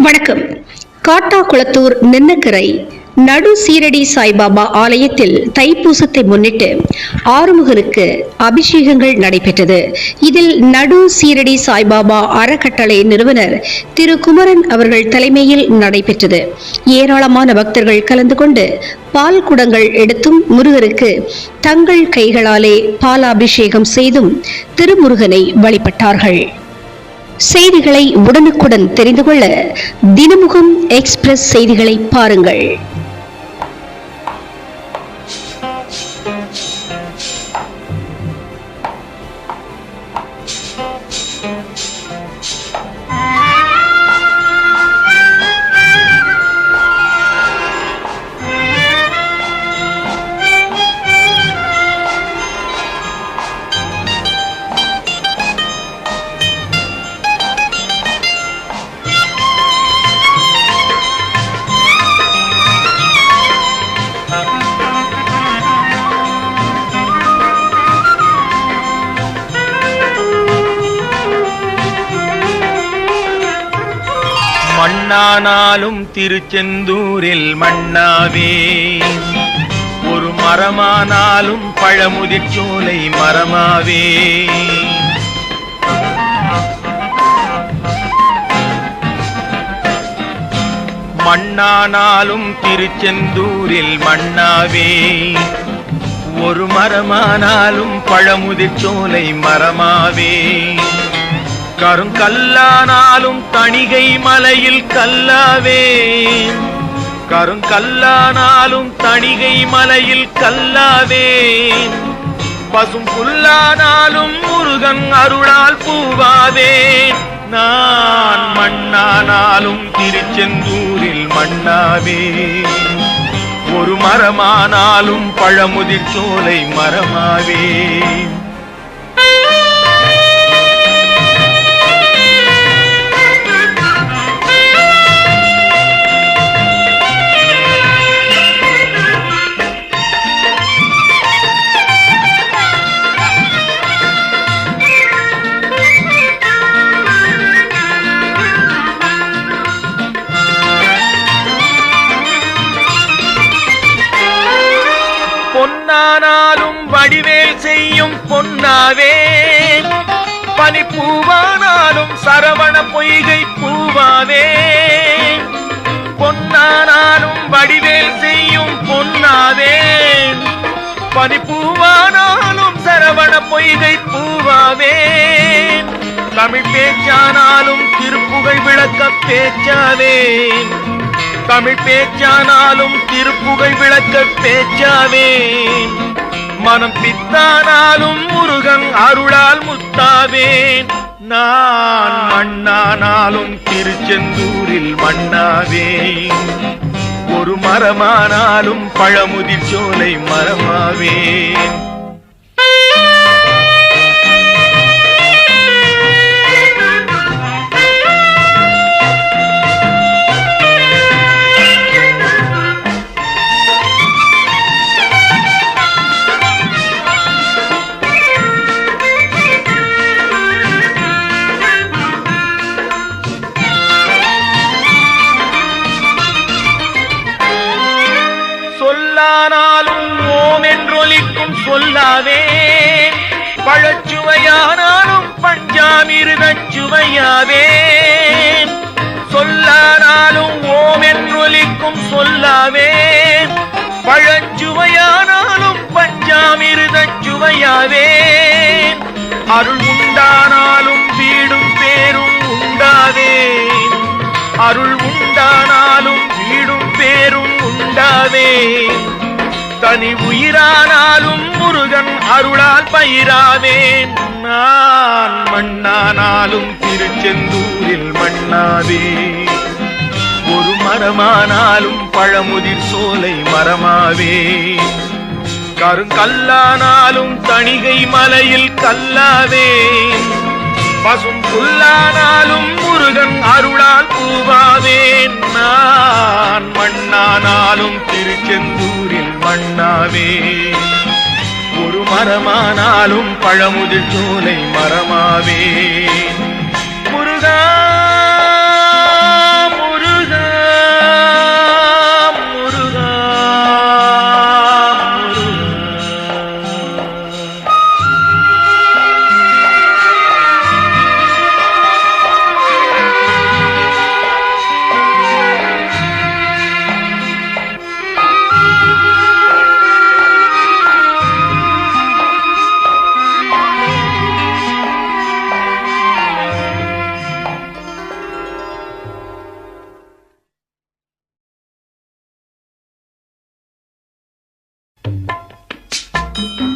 வணக்கம். காட்டாகுளத்தூர் நின்னக்கரை நடு சீரடி சாய்பாபா ஆலயத்தில் தைப்பூசத்தை முன்னிட்டு ஆறுமுகனுக்கு அபிஷேகங்கள் நடைபெற்றது. இதில் நடு சீரடி சாய்பாபா அறக்கட்டளை நிறுவனர் திரு குமரன் அவர்கள் தலைமையில் நடைபெற்றது. ஏராளமான பக்தர்கள் கலந்து கொண்டு பால் குடங்கள் எடுத்தும் முருகருக்கு தங்கள் கைகளாலே பாலாபிஷேகம் செய்தும் திருமுருகனை வழிபட்டார்கள். செய்திகளை உடனுக்குடன் தெரிந்து கொள்ள தினமுகம் எக்ஸ்பிரஸ் செய்திகளை பாருங்கள். மண்ணானாலும் திருச்செந்தூரில் மண்ணாவே, ஒரு மரமானாலும் பழமுதிர்ச்சோலை மரமாவே. மண்ணானாலும் திருச்செந்தூரில் மண்ணாவே, ஒரு மரமானாலும் பழமுதிர்ச்சோலை மரமாவே. கருங்கல்லானாலும் தணிகை மலையில் கல்லாவே, கருங்கல்லானாலும் தணிகை மலையில் கல்லாவே. பசும் புல்லானாலும் முருகன் அருளால் பூவாவே. நான் மண்ணானாலும் திருச்செந்தூரில் மண்ணாவே, ஒரு மரமானாலும் பழமுதிர்ச்சோலை மரமாவே. பொன்னானாலும் வடிவேல் செய்யும் பொன்னாவே, பனிப்பூவானாலும் சரவண பொய்கை பூவாவே. பொன்னானாலும் வடிவேல் செய்யும் பொன்னாவே, பனிப்பூவானாலும் சரவண பொய்கை பூவாவே. தமிழ் பேச்சானாலும் திருப்புகழ் விளக்க பேச்சாவே, தமிழ் பேச்சானாலும் திருப்புகழ் விளக்க பேச்சாவே. மனம் பித்தானாலும் முருகன் அருளால் முத்தாவே. நான் மண்ணானாலும் திருச்செந்தூரில் மண்ணாவே, ஒரு மரமானாலும் பழமுதிர்ச்சோலை மரமாவே. சொல்லானாலும் ஓம் என்றொலிக்கும் சொல்லாவே, பழச்சுவையானாலும் பஞ்சாமிர்தச் சுவையாவே. சொல்லானாலும் ஓம் என்றொலிக்கும் சொல்லாவே, பழச்சுவையானாலும் பஞ்சாமிர்தச் சுவையாவே. அருள் உண்டானாலும் வீடும் பேரும் உண்டாவே, அருள் உண்டானாலும் வீடும் பேரும் உண்டாவே. தனி உயிரானாலும் முருகன் அருளால் பயிராவேன். நான் மண்ணானாலும் திருச்செந்தூரில் மண்ணாவே, ஒரு மரமானாலும் பழமுதிர் சோலை மரமாவே. கருங்கல்லானாலும் தணிகை மலையில் கல்லாவே, பசும் புல்லானாலும் முருகன் அருளால் பூவாவேன். நான் மண்ணானாலும் திருச்செந்தூரில் மண்ணாவே, ஒரு மரமானாலும் பழமுதிர்ச்சோலை மரமாவே. முருகா முருகா வணக்கம்.